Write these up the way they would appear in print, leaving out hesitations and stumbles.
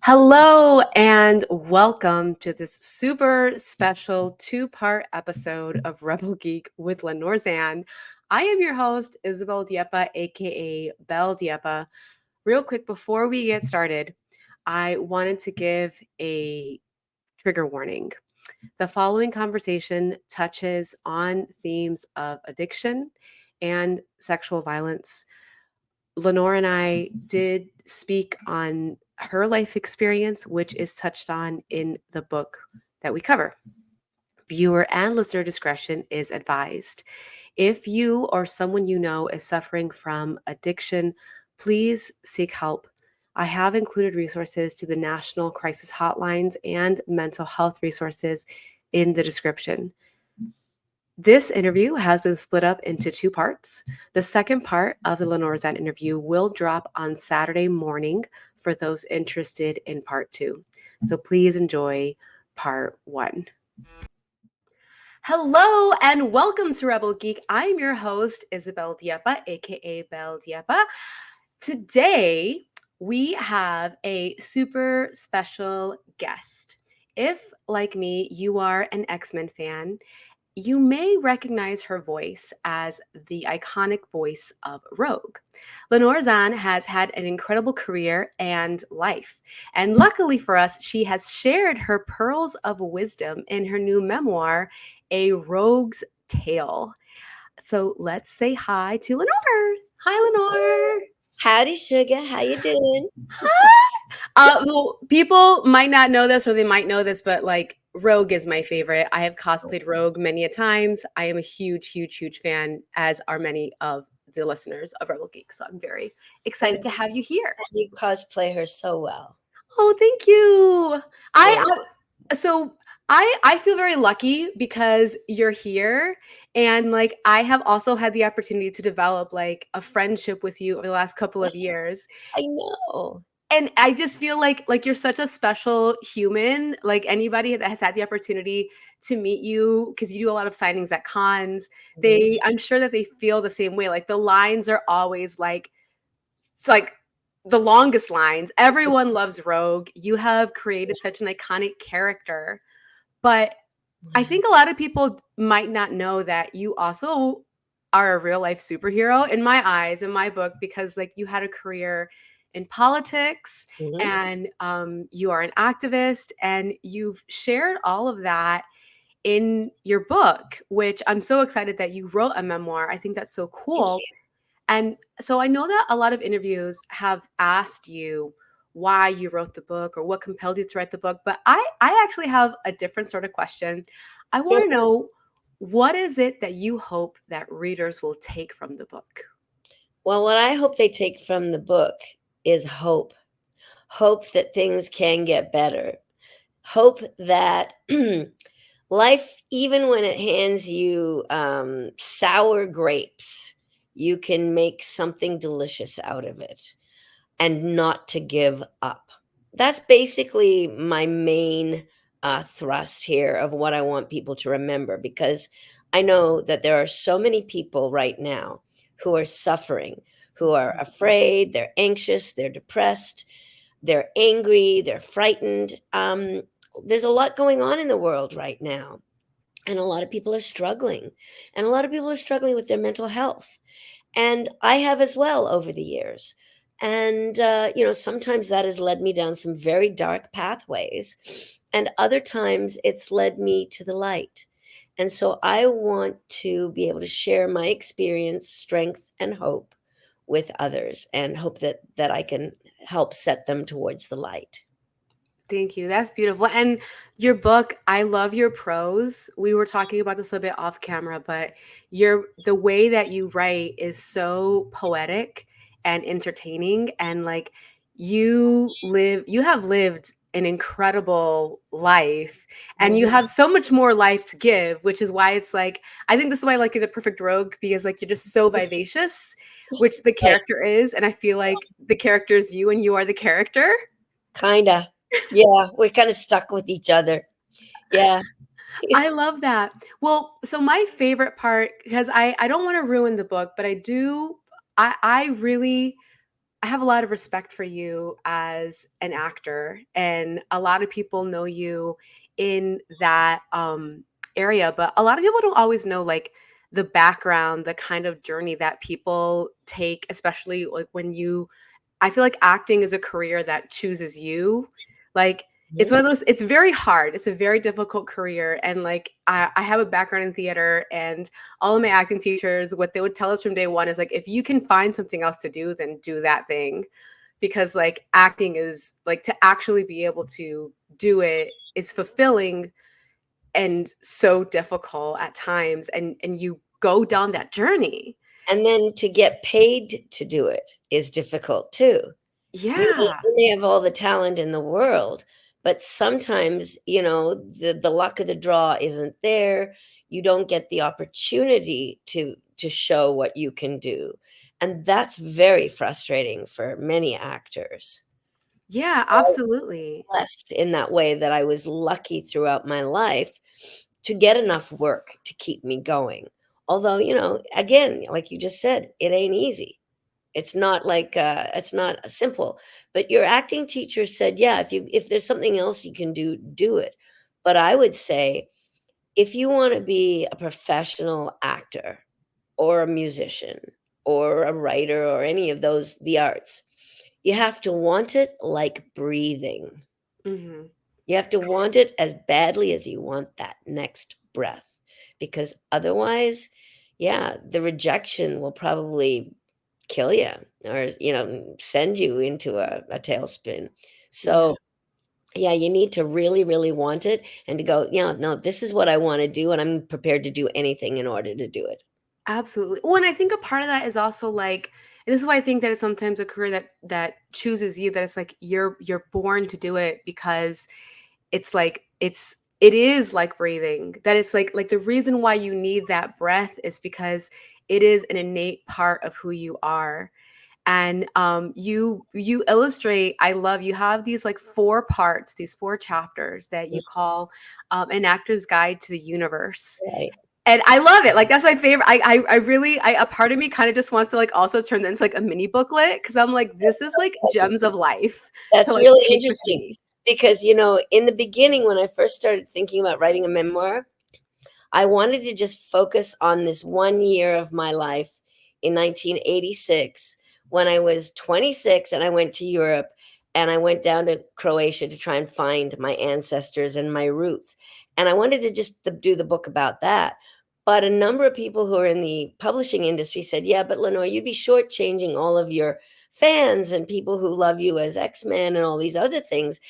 Hello and welcome to this super special two-part episode of Rebelle Geek with Lenore Zann. I am your host, Isabel Diepa, aka Belle Diepa. Real quick, before we get started, I wanted to give a trigger warning. The following conversation touches on themes of addiction and sexual violence. Lenore and I did speak on her life experience, which is touched on in the book that we cover. Viewer and listener discretion is advised. If you or someone you know is suffering from addiction, please seek help. I have included resources to the National Crisis Hotlines and mental health resources in the description. This interview has been split up into two parts. The second part of the Lenore Zann interview will drop on Saturday morning for those interested in part two. So please enjoy part one. Hello and welcome to Rebelle Geek. I'm your host, Isabel Diepa, aka Belle Diepa. Today, we have a super special guest. If, like me, you are an Xmen fan, you may recognize her voice as the iconic voice of Rogue. Lenore Zann has had an incredible career and life. And luckily for us, she has shared her pearls of wisdom in her new memoir, A Rogue's Tale. So let's say hi to Lenore. Hi, Lenore. Howdy, sugar. How you doing? Well, people might not know this or they might know this, but like Rogue is my favorite. I have cosplayed Rogue many a times. I am a huge, huge, huge fan, as are many of the listeners of Rebelle Geek. So I'm very excited And to have you here. you cosplay her so well. Oh, thank you. Yeah. I feel very lucky because you're here, and like I have also had the opportunity to develop like a friendship with you over the last couple of years. I know. And I just feel like you're such a special human. Like anybody that has had the opportunity to meet you, because you do a lot of signings at cons, I'm sure that they feel the same way. Like the lines are always like it's like the longest lines. Everyone loves Rogue. You have created such an iconic character. But I think a lot of people might not know that you also are a real life superhero in my eyes, in my book, because like you had a career in politics Mhm. and you are an activist and you've shared all of that in your book, which I'm so excited that you wrote a memoir. I think that's so Thank cool. you. And so I know that a lot of interviews have asked you why you wrote the book or what compelled you to write the book, but I actually have a different sort of question. I want to know, what is it that you hope that readers will take from the book? Well, what I hope they take from the book is hope. Hope that things can get better. Hope that life, even when it hands you sour grapes, you can make something delicious out of it and not to give up. That's basically my main thrust here of what I want people to remember, because I know that there are so many people right now who are suffering, who are afraid, they're anxious, they're depressed, they're angry, they're frightened. There's a lot going on in the world right now. And a lot of people are struggling. And a lot of people are struggling with their mental health. And I have as well over the years. And, sometimes that has led me down some very dark pathways. And other times it's led me to the light. And so I want to be able to share my experience, strength, and hope with others, and hope that I can help set them towards the light. Thank you. That's beautiful. And your book, I love your prose. We were talking about this a bit off camera, but the way that you write is so poetic and entertaining, and like you have lived an incredible life and you Mhm. have so much more life to give, which is why it's like I think this is why I like you're the perfect rogue, because like you're just so vivacious, which the Right. character is, and I feel like the character is you and you are the character. Kinda. Yeah, we're kinda stuck with each other. Yeah. I love that. Well, so my favorite part, because I don't want to ruin the book, but I do. I really I have a lot of respect for you as an actor, and a lot of people know you in that area, but a lot of people don't always know like the background, the kind of journey that people take, especially like when you I feel like acting is a career that chooses you. Like it's Mhm. one of those it's very hard. It's a very difficult career. And like I have a background in theater, and all of my acting teachers, what they would tell us from day one is like if you can find something else to do, then do that thing. Because like acting is like to actually be able to do it is fulfilling and so difficult at times, and you go down that journey. And then to get paid to do it is difficult too. You may Yeah. you may have all the talent in the world, but sometimes, the luck of the draw isn't there. You don't get the opportunity to show what you can do, and that's very frustrating for many actors. Yeah, So absolutely. blessed in that way that I was lucky throughout my life to get enough work to keep me going. Although, again, like you just said, it ain't easy. It's not simple. But your acting teacher said, yeah, if there's something else you can do, do it. But I would say if you want to be a professional actor or a musician or a writer or any of those, the arts, you have to want it like breathing. Mhm. You have to want it as badly as you want that next breath, because otherwise, yeah, the rejection will probably kill you or, send you into a tailspin. Yeah. So, yeah, you need to really, really want it and to go, yeah, no, this is what I want to do, and I'm prepared to do anything in order to do it. Absolutely. Well, and I think a part of that is also like, and this is why I think that it's sometimes a career that chooses you, that it's like you're born to do it because it's like it is like breathing. That it's like the reason why you need that breath is because it is an innate part of who you are. And you illustrate, I love, you have these like four parts, these four chapters that you call an actor's guide to the universe. Right. And I love it. Like that's my favorite. I really a part of me kind of just wants to like also turn that into like a mini booklet, because I'm like, this is like gems of life to That's like really take with interesting me. because, in the beginning, when I first started thinking about writing a memoir, I wanted to just focus on this 1 year of my life in 1986 when I was 26 and I went to Europe and I went down to Croatia to try and find my ancestors and my roots. And I wanted to just do the book about that. But a number of people who are in the publishing industry said, yeah, but Lenore, you'd be shortchanging all of your fans and people who love you as X-Men and all these other things,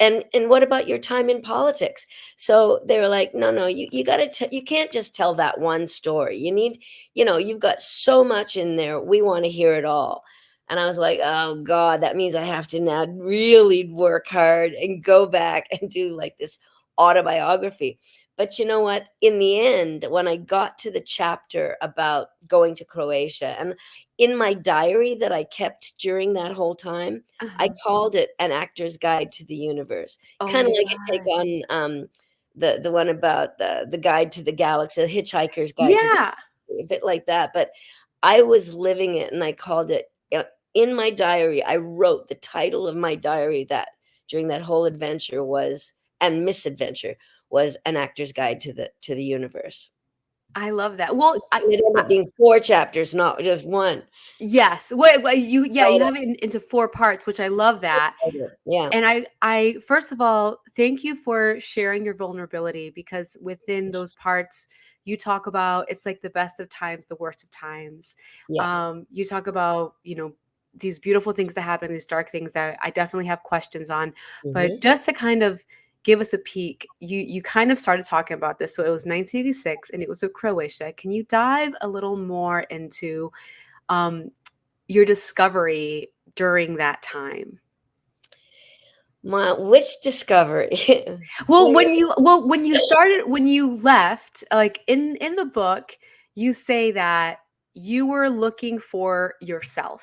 and what about your time in politics? So they were like, no, no, you got to you can't just tell that one story. You need, you've got so much in there, we want to hear it all. And I was like, oh god, that means I have to now really work hard and go back and do like this autobiography. But you know what, in the end, when I got to the chapter about going to Croatia, and in my diary that I kept during that whole time, I Uh-huh. called it An Actor's Guide to the Universe, Oh kinda my like a take god. on, the one about the Guide to the Galaxy, The Hitchhiker's Guide to the, Yeah. a bit like that, but I was living it, and I called it, in my diary, I wrote the title of my diary that during that whole adventure was, and misadventure, was An Actor's Guide to the Universe. I love that. Well, And it ended up being 4 chapters, not just 1. yes. Wait, you yeah, you So have it into four parts, which I love that. yeah, And I first of all, thank you for sharing your vulnerability, because within those parts you talk about it's like the best of times, the worst of times. yeah. You talk about, these beautiful things that happen, these dark things that I definitely have questions on. But Mhm. just to kind of give us a peek, you kind of started talking about this. So it was 1986 and it was with Croatia. Can you dive a little more into um, your discovery during that time? Which discovery? Well, Where when you started, when you left, like in the book, you say that you were looking for yourself.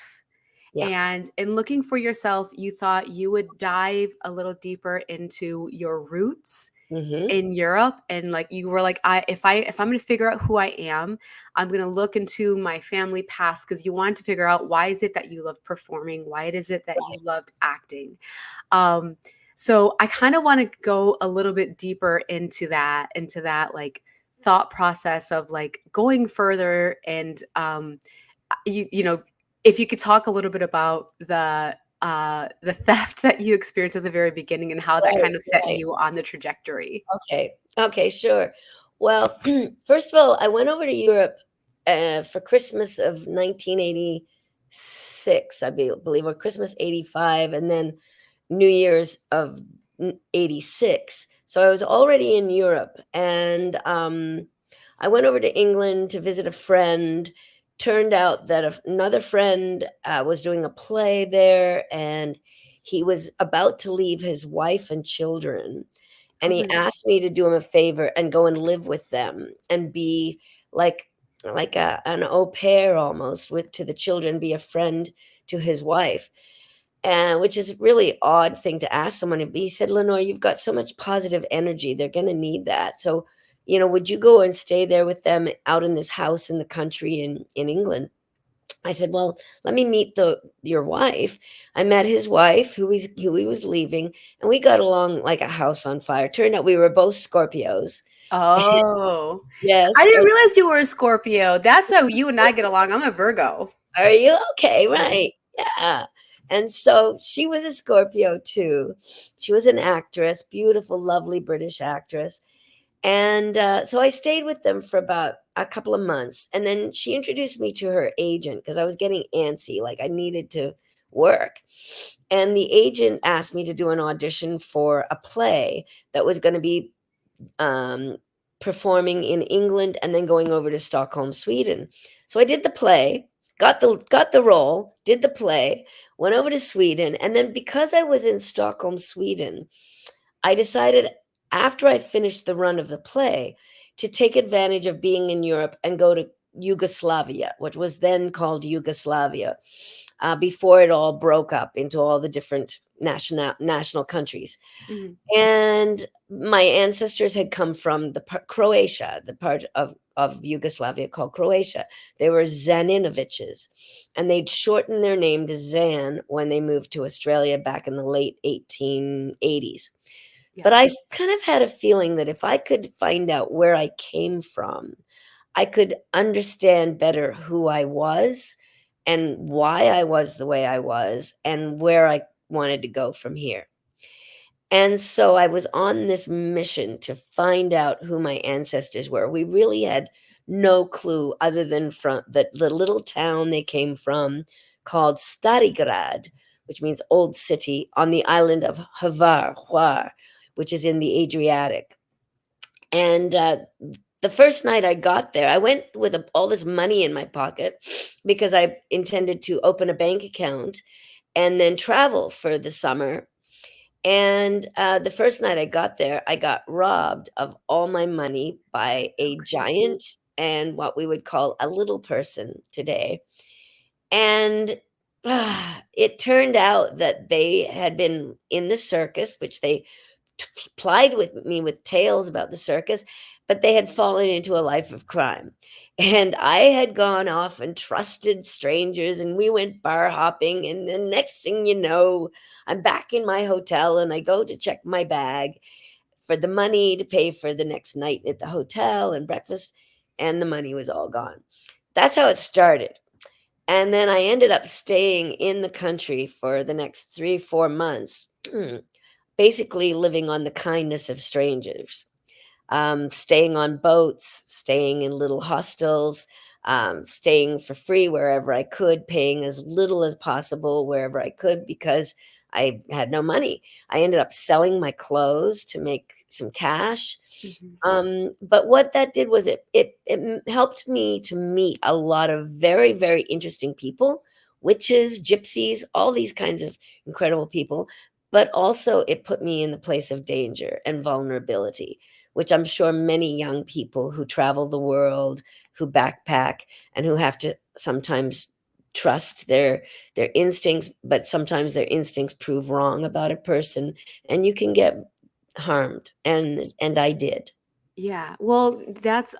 yeah. And in looking for yourself, you thought you would dive a little deeper into your roots Mhm. in Europe, and like you were like, if I'm going to figure out who I am, I'm going to look into my family past, because you wanted to figure out why is it that you love performing, why is it that you loved acting. Um, so I kind of want to go a little bit deeper into that like thought process of like going further, and you know, if you could talk a little bit about the theft that you experienced at the very beginning and how that Right, kind of set right. you on the trajectory. Okay. Okay, sure. Well, first of all, I went over to Europe for Christmas of 1986, believe, or Christmas 85, and then New Year's of 86. So I was already in Europe, and I went over to England to visit a friend. Turned out that another friend was doing a play there, and he was about to leave his wife and children, and Oh he my god. asked me to do him a favor and go and live with them and be like an au pair almost with to the children, be a friend to his wife, and which is a really odd thing to ask someone. He said, "Lenore, you've got so much positive energy. They're going to need that. So, would you go and stay there with them out in this house in the country in England?" I said, "Well, let me meet the your wife." I met his wife, who he was leaving, and we got along like a house on fire. Turned out we were both Scorpios. Oh, I Yes. didn't realize you were a Scorpio. That's how you and I get along. I'm a Virgo. Are you okay? Yeah. Right. Yeah. And so she was a Scorpio too. She was an actress, beautiful, lovely British actress. And so I stayed with them for about a couple of months. And then she introduced me to her agent because I was getting antsy, like I needed to work. And the agent asked me to do an audition for a play that was going to be um, performing in England and then going over to Stockholm, Sweden. So I did the play, got the role, did the play, went over to Sweden, and then because I was in Stockholm, Sweden, I decided after I finished the run of the play to take advantage of being in Europe and go to Yugoslavia, which was then called Yugoslavia, before it all broke up into all the different national countries. Mhm. And my ancestors had come from Croatia, the part of Yugoslavia called Croatia. They were Zaninoviches, and they'd shortened their name to Zan when they moved to Australia back in the late 1880s. Yeah. But I kind of had a feeling that if I could find out where I came from, I could understand better who I was and why I was the way I was and where I wanted to go from here. And so I was on this mission to find out who my ancestors were. We really had no clue other than from the little town they came from called Starigrad, which means old city, on the island of Hvar, which is in the Adriatic. And the first night I got there, I went with all this money in my pocket because I intended to open a bank account and then travel for the summer. And the first night I got there, I got robbed of all my money by So a crazy. giant and what we would call a little person today. And it turned out that they had been in the circus, which they plied with me with tales about the circus, but they had fallen into a life of crime. And I had gone off and trusted strangers, and we went bar hopping. And the next thing you know, I'm back in my hotel and I go to check my bag for the money to pay for the next night at the hotel and breakfast, and the money was all gone. That's how it started. And then I ended up staying in the country for the next 3, 4 months, basically living on the kindness of strangers, staying on boats, staying in little hostels, staying for free wherever I could, paying as little as possible wherever I could because I had no money. I ended up selling my clothes to make some cash. Mhm. But what that did was it helped me to meet a lot of very, very interesting people, witches, gypsies, all these kinds of incredible people. But also, it put me in the place of danger and vulnerability, which I'm sure many young people who travel the world, who backpack, and who have to sometimes trust their instincts, but sometimes their instincts prove wrong about a person, and you can get harmed, and I did. Yeah. Well, that's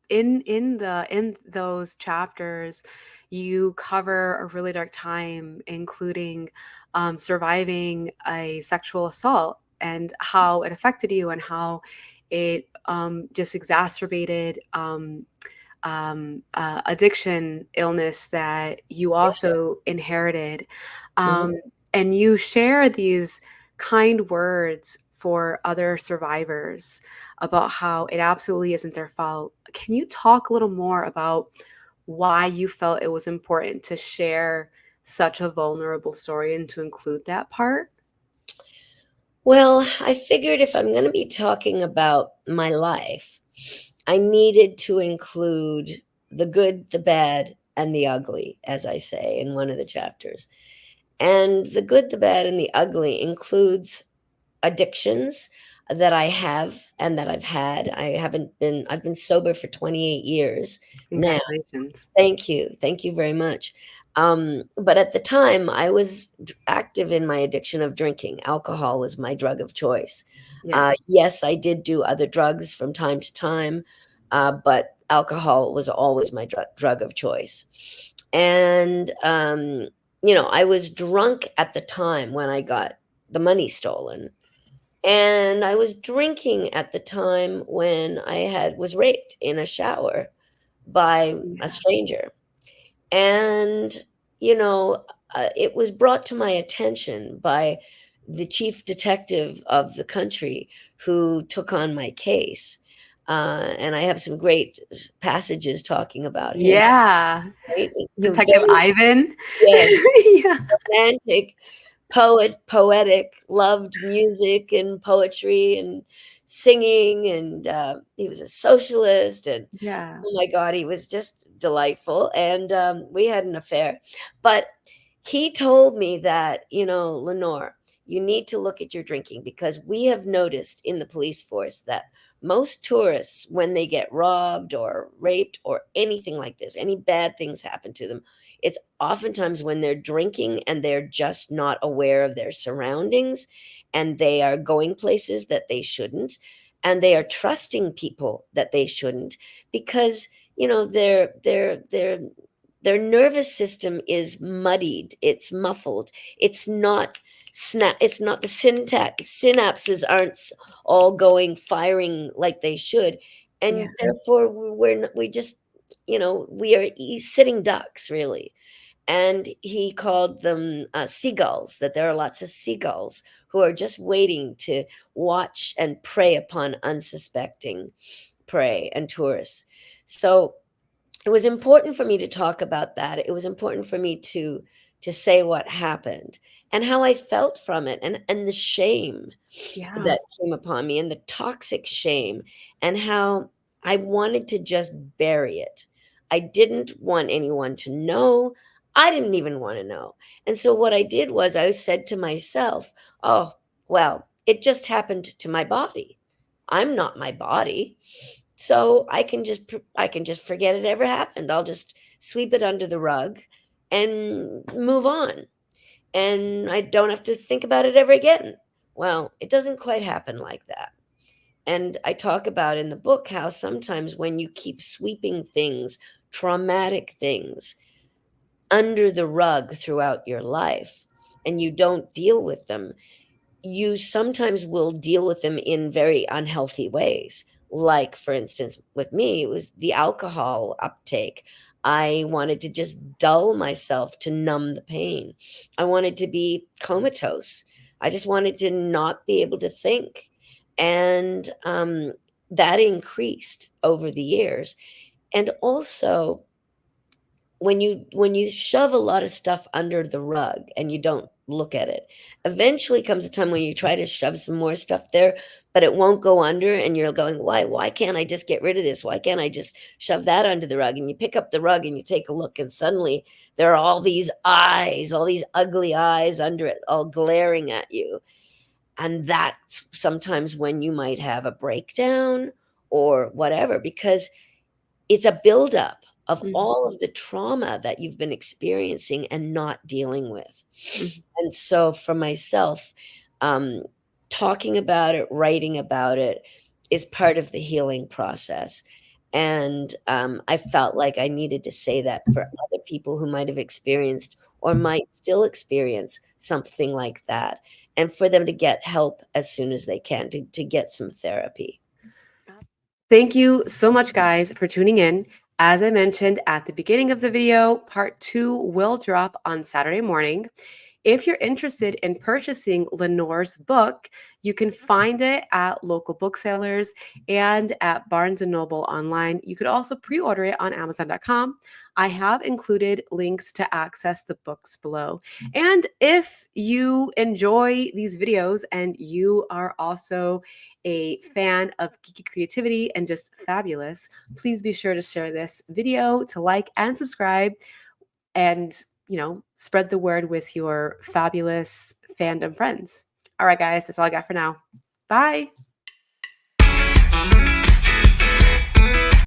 in those chapters you cover a really dark time, including surviving a sexual assault and how it affected you and how it just exacerbated addiction illness that you also inherited. Mhm. Um, and you share these kind words for other survivors about how it absolutely isn't their fault. Can you talk a little more about why you felt it was important to share such a vulnerable story and to include that part? Well, I figured if I'm gonna be talking about my life, I needed to include the good, the bad, and the ugly, as I say in one of the chapters. And the good, the bad, and the ugly includes addictions that I have and that I've had. I've been sober for 28 years now. Congratulations. Thank you. Thank you very much. But at the time, I was active in my addiction of drinking. Alcohol was my drug of choice. Yes. Yes, I did do other drugs from time to time, but alcohol was always my drug of choice. And, I was drunk at the time when I got the money stolen. And I was drinking at the time when I had was raped in a shower by a Yeah. stranger. And, you know, it was brought to my attention by the chief detective of the country who took on my case. And I have some great passages talking about him, Yeah. right? A Detective very, Ivan. yes, Yeah. romantic poetic, loved music and poetry and singing, and he was a socialist, and Yeah. oh my god, he was just delightful, and we had an affair. But he told me that, Lenore, you need to look at your drinking, because we have noticed in the police force that most tourists, when they get robbed or raped or anything like this, any bad things happen to them, it's oftentimes when they're drinking and they're just not aware of their surroundings, and they are going places that they shouldn't, and they are trusting people that they shouldn't, because their nervous system is muddied, it's muffled, it's not it's not the synapses aren't all going firing like they should, Yeah. and therefore we just, we are sitting ducks, really. And he called them seagulls, that there are lots of seagulls who are just waiting to watch and prey upon unsuspecting prey and tourists. So it was important for me to talk about that. It was important for me to say what happened and how I felt from it, and the shame Yeah. that came upon me, and the toxic shame, and how I wanted to just bury it. I didn't want anyone to know. I didn't even want to know. And so what I did was I said to myself, "Oh, well, it just happened to my body. I'm not my body. So I can just forget it ever happened. I'll just sweep it under the rug and move on. And I don't have to think about it ever again." Well, it doesn't quite happen like that. And I talk about in the book how sometimes when you keep sweeping things, traumatic things, under the rug throughout your life, and you don't deal with them, you sometimes will deal with them in very unhealthy ways. Like, for instance, with me, it was the alcohol uptake. I wanted to just dull myself to numb the pain. I wanted to be comatose. I just wanted to not be able to think. And that increased over the years. And also, when you shove a lot of stuff under the rug and you don't look at it, eventually comes a time when you try to shove some more stuff there, but it won't go under, and you're going, why can't I just get rid of this? Why can't I just shove that under the rug? And you pick up the rug and you take a look, and suddenly there are all these eyes, all these ugly eyes under it, all glaring at you. And that's sometimes when you might have a breakdown or whatever, because it's a buildup of Mhm. all of the trauma that you've been experiencing and not dealing with. Mhm. And so for myself, um, talking about it, writing about it is part of the healing process. And I felt like I needed to say that for other people who might have experienced or might still experience something like that, and for them to get help as soon as they can, to get some therapy. Thank you so much, guys, for tuning in. As I mentioned at the beginning of the video, part 2 will drop on Saturday morning. If you're interested in purchasing Lenore's book, you can find it at local booksellers and at Barnes& and Noble online. You could also pre-order it on Amazon.com. I have included links to access the books below. And if you enjoy these videos and you are also a fan of geeky creativity and just fabulous, please be sure to share this video, to like and subscribe, and spread the word with your fabulous fandom friends. All right, guys, that's all I got for now. Bye.